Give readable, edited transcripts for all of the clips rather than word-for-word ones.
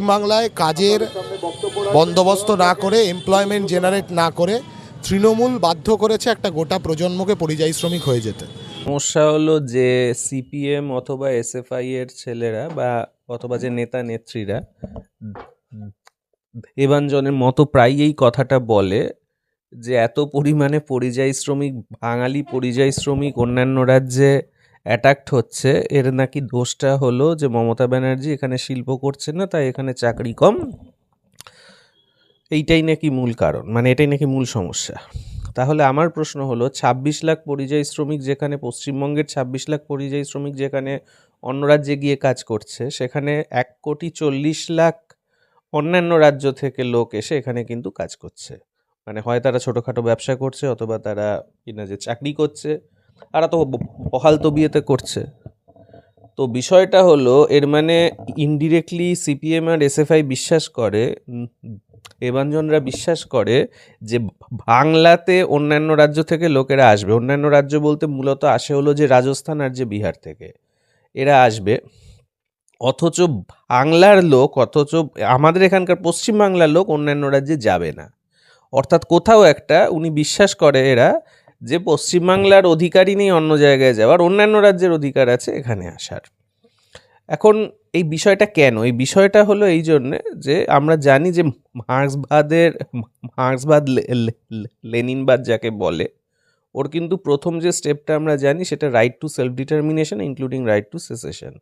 পশ্চিমবাংলায় কাজের বন্দোবস্ত না করে, এমপ্লয়মেন্ট জেনারেট না করে তৃণমূল বাধ্য করেছে একটা গোটা প্রজন্মকে পরিযায়ী শ্রমিক হয়ে যেতে। সমস্যা হলো যে সিপিএম অথবা এসএফআই এর ছেলেরা বা অথবা যে নেতা নেত্রীরা দেবাঞ্জনের মতো প্রায় এই কথাটা বলে যে এত পরিমাণে পরিযায়ী শ্রমিক, বাঙালি পরিযায়ী শ্রমিক অন্যান্য রাজ্যে অ্যাটাক্ট হচ্ছে, এর নাকি দোষটা হলো যে মমতা ব্যানার্জি এখানে শিল্প করছে না, তাই এখানে চাকরি কম। এইটাই নাকি মূল কারণ, মানে এটাই নাকি মূল সমস্যা। তাহলে আমার প্রশ্ন হলো, ২৬ লাখ পরিযায়ী শ্রমিক যেখানে, পশ্চিমবঙ্গের ২৬ লাখ পরিযায়ী শ্রমিক যেখানে অন্য রাজ্যে গিয়ে কাজ করছে, সেখানে ১,৪০,০০,০০০ অন্যান্য রাজ্য থেকে লোক এসে এখানে কিন্তু কাজ করছে। মানে হয় তারা ছোটোখাটো ব্যবসা করছে, অথবা তারা কিনা যে চাকরি করছে, তারা তো বহাল তবিয়েতে করছে। তো বিষয়টা হলো, এর মানে ইনডিরেক্টলি সিপিএম আর এসএফআই বিশ্বাস করে, দেবাঞ্জনরা বিশ্বাস করে যে বাংলাতে অন্যান্য রাজ্য থেকে লোকেরা আসবে। অন্যান্য রাজ্য বলতে মূলত আসে হলো যে রাজস্থান আর যে বিহার থেকে এরা আসবে, অথচ বাংলার লোক, অথচ আমাদের এখানকার পশ্চিমবাংলার লোক অন্যান্য রাজ্যে যাবে না। অর্থাৎ কোথাও একটা উনি বিশ্বাস করে এরা যে পশ্চিমবাংলার অধিকারই নেই অন্য জায়গায় যাওয়ার, অন্যান্য রাজ্যের অধিকার আছে এখানে আসার। এখন এই বিষয়টা কেন? এই বিষয়টা হলো এই জন্যে যে আমরা জানি যে মার্ক্সবাদ, লেনিনবাদ যাকে বলে, ওর কিন্তু প্রথম যে স্টেপটা আমরা জানি সেটা right two self determination including right two cessation,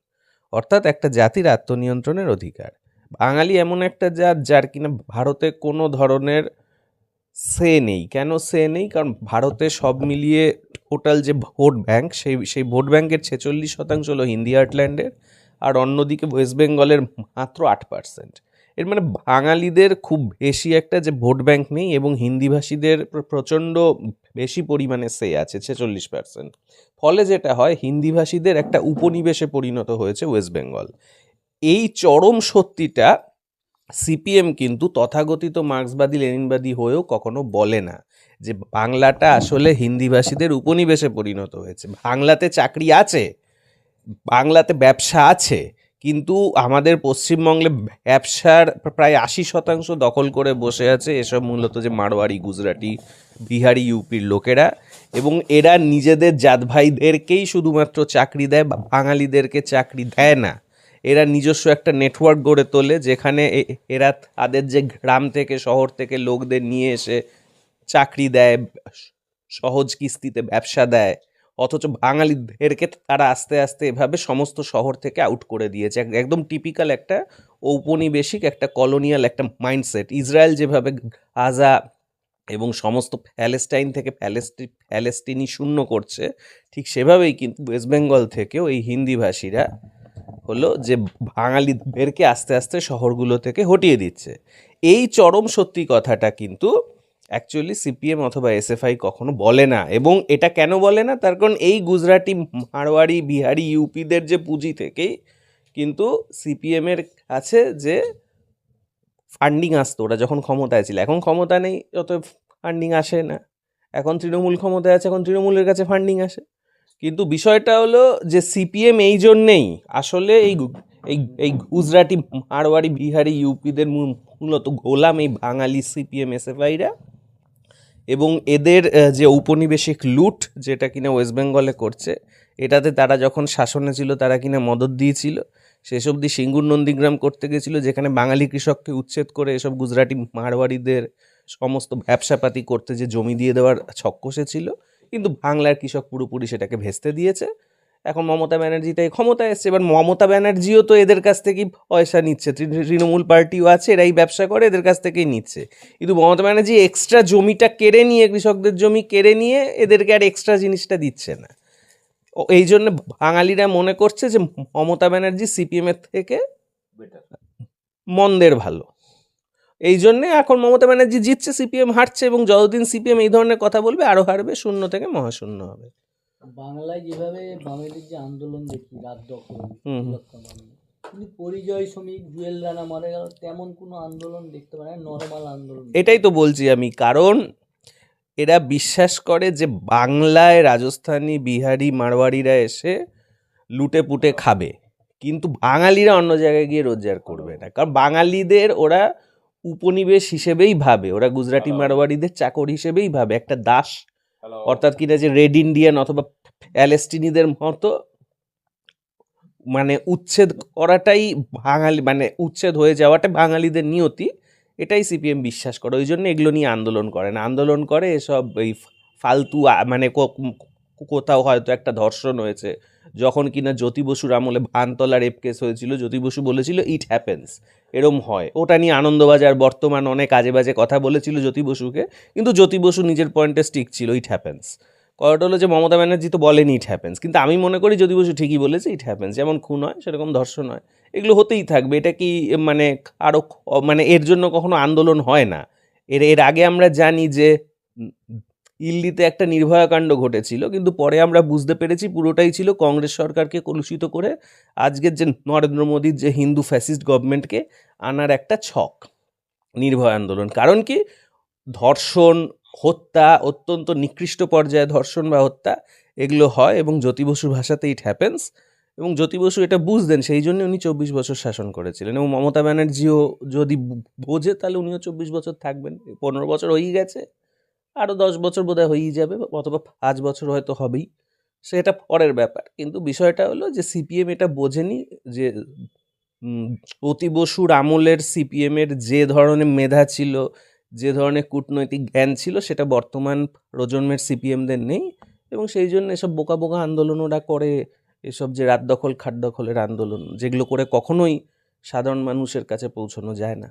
অর্থাৎ একটা জাতির আত্মনিয়ন্ত্রণের অধিকার। বাঙালি এমন একটা জাত যার কিনা ভারতে কোনো ধরনের সে নেই। কেন সে নেই? কারণ ভারতে সব মিলিয়ে টোটাল যে ভোট ব্যাংক, সেই ভোট ব্যাংকের 46% হলো হিন্দি হার্টল্যান্ডের, আর অন্যদিকে ওয়েস্ট বেঙ্গলের মাত্র 8%। এর মানে বাঙালিদের খুব বেশি একটা যে ভোট ব্যাংক নেই, এবং হিন্দিভাষীদের প্রচণ্ড বেশি পরিমাণে সে আছে, 46%। ফলে যেটা হয়, হিন্দিভাষীদের একটা উপনিবেশে পরিণত হয়েছে ওয়েস্ট বেঙ্গল। এই চরম সত্যিটা সিপিএম কিন্তু তথাকথিত মার্ক্সবাদী লেনিনবাদী হয়েও কখনো বলে না, যে বাংলাটা আসলে হিন্দিভাষীদের উপনিবেশে পরিণত হয়েছে। বাংলাতে চাকরি আছে, বাংলাতে ব্যবসা আছে, কিন্তু আমাদের পশ্চিমবঙ্গে ব্যবসার প্রায় 80% দখল করে বসে আছে এসব মূলত যে মারোয়ারি, গুজরাটি, বিহারি, ইউপির লোকেরা, এবং এরা নিজেদের জাত ভাইদেরকেই শুধুমাত্র চাকরি দেয়, বাঙালিদেরকে চাকরি দেয় না। এরা নিজস্ব একটা নেটওয়ার্ক গড়ে তোলে, যেখানে এরা তাদের যে গ্রাম থেকে, শহর থেকে লোকদের নিয়ে এসে চাকরি দেয়, সহজ কিস্তিতে ব্যবসা দেয়, অথচ বাঙালিদেরকে তারা আস্তে আস্তে এভাবে সমস্ত শহর থেকে আউট করে দিয়েছে। একদম টিপিক্যাল একটা ঔপনিবেশিক, একটা কলোনিয়াল একটা মাইন্ডসেট। ইসরায়েল যেভাবে গাজা এবং সমস্ত প্যালেস্টাইন থেকে প্যালেস্টিনি শূন্য করছে, ঠিক সেভাবেই কিন্তু ওয়েস্ট বেঙ্গল থেকেও এই হিন্দিভাষীরা হলো যে বাঙালিদেরকে আস্তে আস্তে শহরগুলো থেকে হটিয়ে দিচ্ছে। এই চরম সত্যি কথাটা কিন্তু অ্যাকচুয়ালি সিপিএম অথবা এসএফআই কখনো বলে না। এবং এটা কেন বলে না? তার কারণ এই গুজরাটি, মারোয়ারি, বিহারি, ইউপিদের যে পুঁজি থেকেই কিন্তু সিপিএমের কাছে যে ফান্ডিং আসতো, ওরা যখন ক্ষমতায় ছিল। এখন ক্ষমতা নেই, যত ফান্ডিং আসে না। এখন তৃণমূল ক্ষমতায় আছে, এখন তৃণমূলের কাছে ফান্ডিং আসে। কিন্তু বিষয়টা হলো যে সিপিএম এই জন্যেই আসলে এই গুজরাটি, মারোয়ারি, বিহারি, ইউপিদের মূলত গোলাম এই বাঙালি সিপিএম এসএফআইরা, এবং এদের যে ঔপনিবেশিক লুট যেটা কিনা ওয়েস্ট বেঙ্গলে করছে, এটাতে তারা যখন শাসনে ছিল তারা কিনা মদত দিয়েছিল। শেষ অবধি সিঙ্গুর নন্দীগ্রাম করতে গেছিলো, যেখানে বাঙালি কৃষককে উচ্ছেদ করে এসব গুজরাটি, মারোয়ারিদের সমস্ত ব্যবসাপাতি করতে যে জমি দিয়ে দেওয়ার ছক কষেছিল, কিন্তু বাংলার কৃষক পুরোপুরি সেটাকে ভেস্তে দিয়েছে। এখন মমতা ব্যানার্জিটাই ক্ষমতায় এসছে। এবার মমতা ব্যানার্জিও তো এদের কাছ থেকেই পয়সা নিচ্ছে, তৃণমূল পার্টিও আছে, এরাই ব্যবসা করে, এদের কাছ থেকেই নিচ্ছে। কিন্তু মমতা ব্যানার্জি এক্সট্রা জমিটা কেড়ে নিয়ে, কৃষকদের জমি কেড়ে নিয়ে এদেরকে আর এক্সট্রা জিনিসটা দিচ্ছে না। এই জন্য বাঙালিরা মনে করছে যে মমতা ব্যানার্জি সিপিএমের থেকে মন্দের ভালো। এই জন্যে এখন মমতা ব্যানার্জি জিতছে, সিপিএম হারছে, এবং যতদিন সিপিএম এই ধরনের কথা বলবে আরও হারবে, শূন্য থেকে মহাশূন্য হবে। বাংলায় যেভাবে বাঙালির যে আন্দোলন দেখি, রাত দখল, কিন্তু পরিযায়ী শ্রমিক জুয়েল রানা মারা গেল, তেমন কোনো আন্দোলন দেখতে পারে না, নর্মাল আন্দোলন। এটাই তো বলছি আমি, কারণ এরা বিশ্বাস করে যে বাংলায় রাজস্থানী, বিহারি, মারওয়ারিরা এসে লুটে পুটে খাবে, কিন্তু বাঙালিরা অন্য জায়গায় গিয়ে রোজগার করবে না, কারণ বাঙালিদের ওরা উপনিবেশ হিসেবেই ভাবে, ওরা গুজরাটি মারোয়ারিদের চাকর হিসেবেই ভাবে, একটা দাস, অর্থাৎ কিনা যে রেড ইন্ডিয়ান অথবা প্যালেস্টিনিদের মতো মানে উচ্ছেদ করাটাই বাঙালি, মানে উচ্ছেদ হয়ে যাওয়াটা বাঙালিদের নিয়তি, এটাই সিপিএম বিশ্বাস করে। ওই জন্য এগুলো নিয়ে আন্দোলন করে না, আন্দোলন করে এসব এই ফালতু মানে কোথাও হয়তো একটা ধর্ষণ হয়েছে, যখন কিনা জ্যোতি বসুর আমলে ভানতলা রেপ কেস হয়েছিল, জ্যোতি বসু বলেছিল ইট হ্যাপেন্স, এরম হয়, ওটা নিয়ে আনন্দবাজার বর্তমান অনেক আজে বাজে কথা বলেছিল জ্যোতি বসুকে, কিন্তু জ্যোতি বসু নিজের পয়েন্টে স্টিক ছিল, ইট হ্যাপেন্স। কথাটা হলো যে মমতা ব্যানার্জি তো বলেনি ইট হ্যাপেন্স, কিন্তু আমি মনে করি জ্যোতি বসু ঠিকই বলেছে ইট হ্যাপেন্স। যেমন খুন হয় সেরকম ধর্ষণ হয়, এগুলো হতেই থাকবে। এটা কি মানে আরও মানে এর জন্য কখনো আন্দোলন হয় না? এর আগে আমরা জানি যে দিল্লিতে একটা নির্ভয়াকাণ্ড ঘটেছিল, কিন্তু পরে আমরা বুঝতে পেরেছি পুরোটাই ছিল কংগ্রেস সরকারকে কলুষিত করে আজকের যে নরেন্দ্র মোদীর যে হিন্দু ফ্যাসিস্ট গভর্নমেন্টকে আনার একটা ছক, নির্ভয়া আন্দোলন। কারণ কি, ধর্ষণ, হত্যা, অত্যন্ত নিকৃষ্ট পর্যায়ে ধর্ষণ বা হত্যা এগুলো হয়, এবং জ্যোতি বসুর ভাষাতে ইট হ্যাপেন্স, এবং জ্যোতি বসু এটা বুঝতেন, সেই জন্য উনি 24 বছর শাসন করেছিলেন। এবং মমতা ব্যানার্জিও যদি বোঝে তাহলে উনিও 24 বছর থাকবেন। 15 বছর হয়েই গেছে, আরও 10 বছর বোধহয় হয়েই যাবে, অথবা 5 বছর হয়তো হবেই, সেটা পরের ব্যাপার। কিন্তু বিষয়টা হলো যে সিপিএম এটা বোঝেনি যে জ্যোতি বসুর আমলের সিপিএমের যে ধরনের মেধা ছিল, যে ধরনের কূটনৈতিক জ্ঞান ছিল, সেটা বর্তমান প্রজন্মের সিপিএমদের নেই, এবং সেই জন্য এসব বোকা বোকা আন্দোলন ওরা করে, এসব যে রাত দখল খাট দখলের আন্দোলন, যেগুলো করে কখনোই সাধারণ মানুষের কাছে পৌঁছানো যায় না।